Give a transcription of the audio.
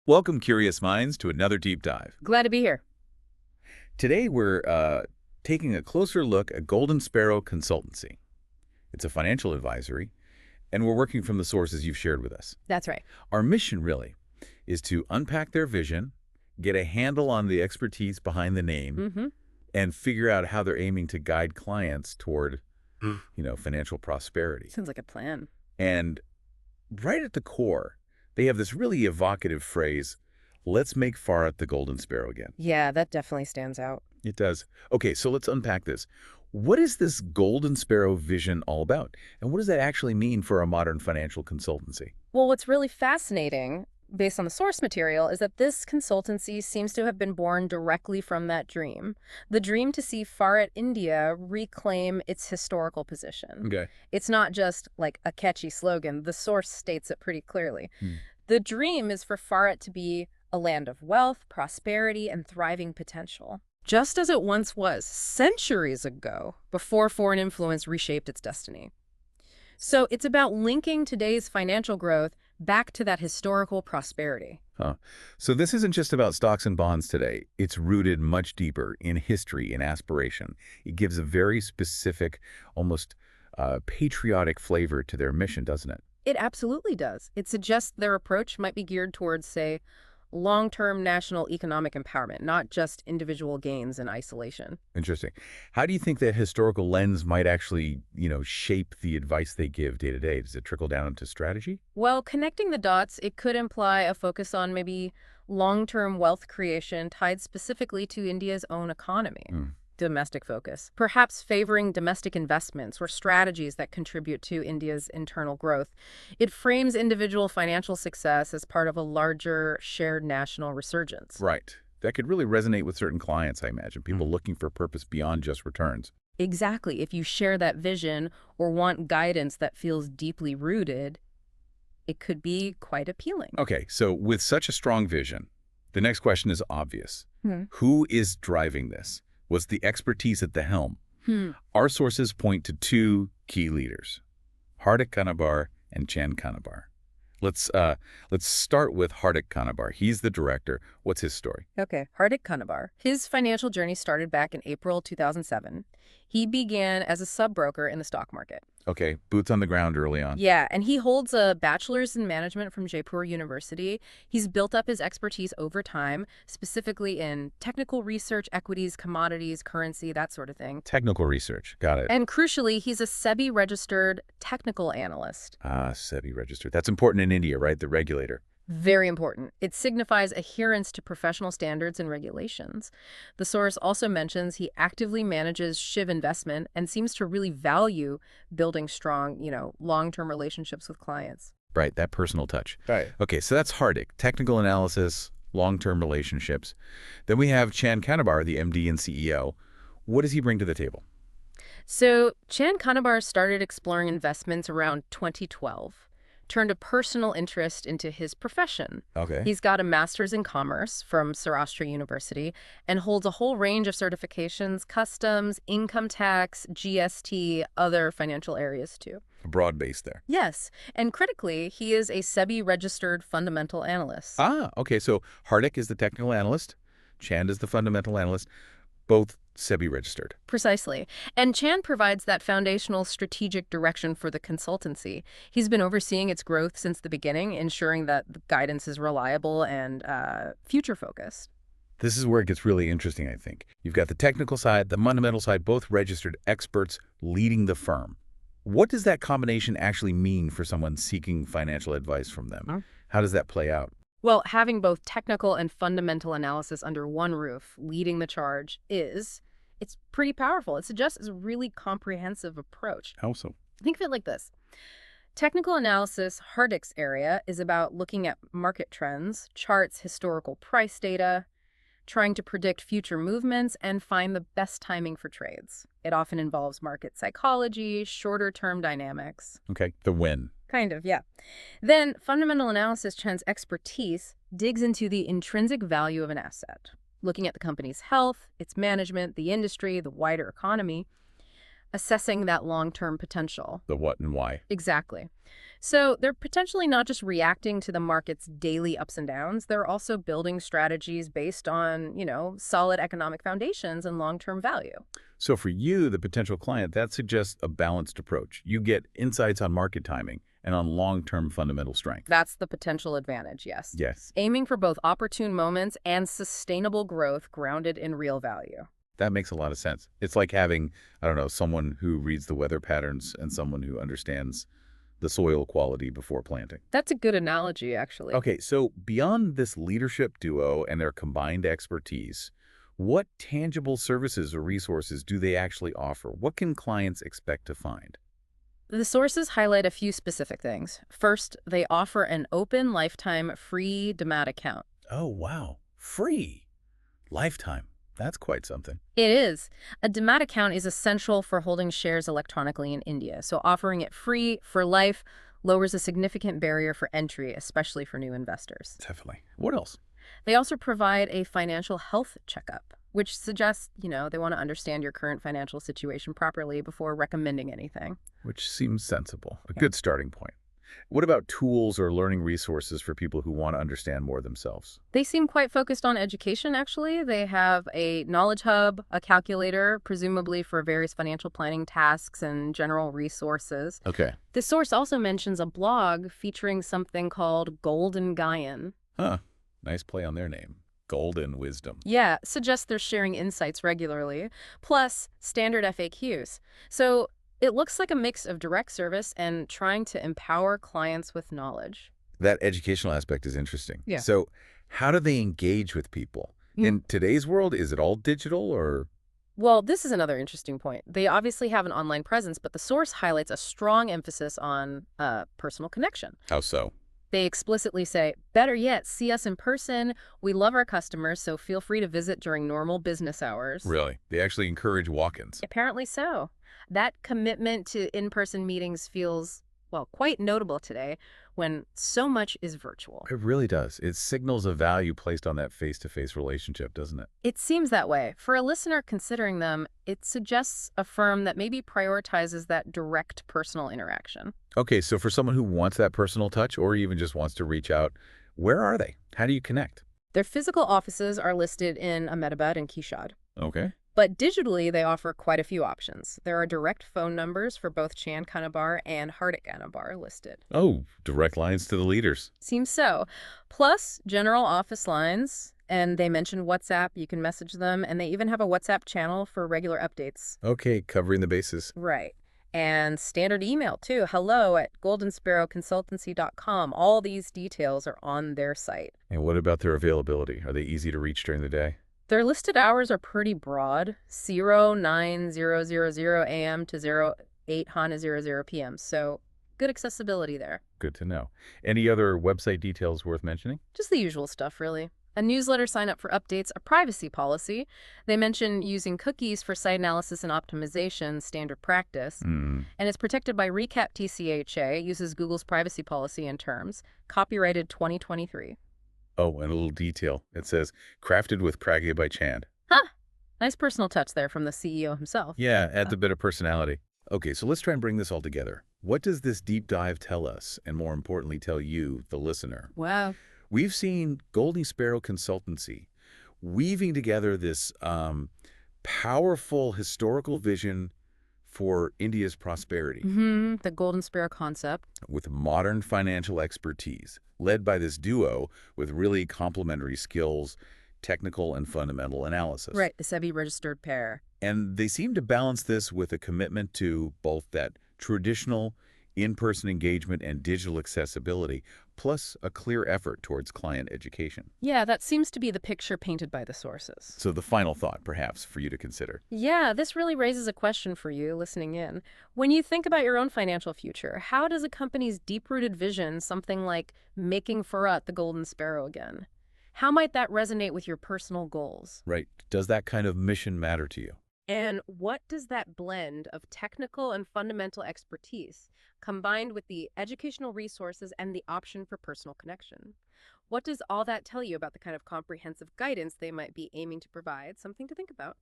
Welcome, curious minds, to another deep dive. Glad to be here. Today, we're taking a closer look at Golden Sparrow Consultancy. It's a financial advisory, and we're working from the sources you've shared with us. That's right. Our mission, really, is to unpack their vision, get a handle on the expertise behind the name, and figure out how they're aiming to guide clients toward, financial prosperity. Sounds like a plan. And right at the core, they have this really evocative phrase, "Let's make Bharat the Golden Sparrow again." Yeah, that definitely stands out. It does. Okay, so let's unpack this. What is this Golden Sparrow vision all about? And what does that actually mean for a modern financial consultancy? Well, what's really fascinating, based on the source material, is that this consultancy seems to have been born directly from that dream. The dream to see Bharat India reclaim its historical position. Okay. It's not just like a catchy slogan. The source states it pretty clearly. The dream is for Bharat to be a land of wealth, prosperity, and thriving potential, just as it once was centuries ago, before foreign influence reshaped its destiny. So it's about linking today's financial growth back to that historical prosperity. So this isn't just about stocks and bonds today. It's rooted much deeper in history and aspiration. It gives a very specific, almost patriotic flavor to their mission, doesn't it? It absolutely does. It suggests their approach might be geared towards, say, long-term national economic empowerment, not just individual gains in isolation. Interesting. How do you think that historical lens might actually, shape the advice they give day to day? Does it trickle down into strategy? Well, connecting the dots, it could imply a focus on maybe long-term wealth creation tied specifically to India's own economy. Domestic focus, perhaps favoring domestic investments or strategies that contribute to India's internal growth. It frames individual financial success as part of a larger shared national resurgence. Right. That could really resonate with certain clients, I imagine, people looking for purpose beyond just returns. Exactly. If you share that vision or want guidance that feels deeply rooted, it could be quite appealing. Okay, so with such a strong vision, the next question is obvious. Who is driving this? What's the expertise at the helm? Our sources point to two key leaders, Hardik Kanabar and Chan Kanabar. Let's start with Hardik Kanabar. He's the director. What's his story? Okay, Hardik Kanabar. His financial journey started back in April 2007. He began as a sub-broker in the stock market. Okay, boots on the ground early on. Yeah, and he holds a bachelor's in management from Jaipur University. He's built up his expertise over time, specifically in technical research, equities, commodities, currency, that sort of thing. Technical research. Got it. And crucially, he's a SEBI-registered technical analyst. SEBI registered. That's important in India, right? The regulator. Very important. It signifies adherence to professional standards and regulations. The source also mentions he actively manages Shiv investment and seems to really value building strong, long-term relationships with clients. Right, that personal touch. Right. Okay, so that's Hardik. Technical analysis, long-term relationships. Then we have Chan Kanabar, the MD and CEO. What does he bring to the table? So Chan Kanabar started exploring investments around 2012. Turned a personal interest into his profession. Okay. He's got a master's in commerce from Saurashtra University and holds a whole range of certifications, customs, income tax, GST, other financial areas too. A broad base there. Yes, and critically, he is a SEBI-registered fundamental analyst. Okay, so Hardik is the technical analyst, Chan is the fundamental analyst, both SEBI registered. Precisely. And Chan provides that foundational strategic direction for the consultancy. He's been overseeing its growth since the beginning, ensuring that the guidance is reliable and future-focused. This is where it gets really interesting, I think. You've got the technical side, the fundamental side, both registered experts leading the firm. What does that combination actually mean for someone seeking financial advice from them? How does that play out? Well, having both technical and fundamental analysis under one roof leading the charge it's pretty powerful. It suggests a really comprehensive approach. How so? Think of it like this. Technical analysis, Hardik's area, is about looking at market trends, charts, historical price data, trying to predict future movements, and find the best timing for trades. It often involves market psychology, shorter-term dynamics. Okay, the win. Kind of, yeah. Then fundamental analysis, Chan's expertise, digs into the intrinsic value of an asset, looking at the company's health, its management, the industry, the wider economy, assessing that long-term potential. The what and why. Exactly. So they're potentially not just reacting to the market's daily ups and downs, they're also building strategies based on, solid economic foundations and long-term value. So for you, the potential client, that suggests a balanced approach. You get insights on market timing and on long-term fundamental strength. That's the potential advantage, yes. Yes, Aiming for both opportune moments and sustainable growth grounded in real value. that makes a lot of sense. It's like having, I don't know, someone who reads the weather patterns and someone who understands the soil quality before planting. That's a good analogy, actually. Okay, so beyond this leadership duo and their combined expertise, what tangible services or resources do they actually offer? What can clients expect to find? The sources highlight a few specific things. First, they offer an open lifetime free Demat account. Oh, wow. Free. Lifetime. That's quite something. It is. A Demat account is essential for holding shares electronically in India, so offering it free for life lowers a significant barrier for entry, especially for new investors. Definitely. What else? They also provide a financial health checkup, which suggests, they want to understand your current financial situation properly before recommending anything. Which seems sensible. A good starting point. What about tools or learning resources for people who want to understand more themselves? They seem quite focused on education, actually. They have a knowledge hub, a calculator, presumably for various financial planning tasks and general resources. Okay. The source also mentions a blog featuring something called Golden Guyan. Huh. Nice play on their name. Golden wisdom. Yeah, suggests they're sharing insights regularly, plus standard FAQs. So it looks like a mix of direct service and trying to empower clients with knowledge. That educational aspect is interesting. Yeah. So how do they engage with people? In today's world, is it all digital or? Well, this is another interesting point. They obviously have an online presence, but the source highlights a strong emphasis on personal connection. How so? They explicitly say, better yet, see us in person. We love our customers, so feel free to visit during normal business hours. Really? They actually encourage walk-ins. Apparently so. That commitment to in-person meetings feels, quite notable today when so much is virtual. It really does. It signals a value placed on that face-to-face relationship, doesn't it? It seems that way. For a listener considering them, it suggests a firm that maybe prioritizes that direct personal interaction. Okay, so for someone who wants that personal touch or even just wants to reach out, where are they? How do you connect? Their physical offices are listed in Ahmedabad and Kishad. Okay. But digitally, they offer quite a few options. There are direct phone numbers for both Chand Kanabar and Hardik Kanabar listed. Oh, direct lines to the leaders. Seems so. Plus, general office lines, and they mention WhatsApp. You can message them, and they even have a WhatsApp channel for regular updates. Okay, covering the bases. Right. And standard email, too. hello@goldensparrowconsultancy.com. All these details are on their site. And what about their availability? Are they easy to reach during the day? Their listed hours are pretty broad, 09:00 a.m. to 08:00 p.m., so good accessibility there. Good to know. Any other website details worth mentioning? Just the usual stuff, really. A newsletter sign up for updates, a privacy policy. They mention using cookies for site analysis and optimization, standard practice. And it's protected by Recap TCHA, uses Google's privacy policy and terms, copyrighted 2023. Oh, and a little detail. It says, crafted with Pragya by Chand. Huh. Nice personal touch there from the CEO himself. Yeah, adds a bit of personality. Okay, so let's try and bring this all together. What does this deep dive tell us, and more importantly, tell you, the listener? Wow. We've seen Golden Sparrow Consultancy weaving together this powerful historical vision for India's prosperity. The Golden Sparrow concept. With modern financial expertise, led by this duo with really complementary skills, technical and fundamental analysis. Right, the SEBI-registered pair. And they seem to balance this with a commitment to both that traditional in-person engagement and digital accessibility, plus a clear effort towards client education. Yeah, that seems to be the picture painted by the sources. So the final thought, perhaps, for you to consider. Yeah, this really raises a question for you listening in. When you think about your own financial future, how does a company's deep-rooted vision, something like making Bharat the Golden Sparrow again, how might that resonate with your personal goals? Right. Does that kind of mission matter to you? And what does that blend of technical and fundamental expertise, combined with the educational resources and the option for personal connection, what does all that tell you about the kind of comprehensive guidance they might be aiming to provide? Something to think about.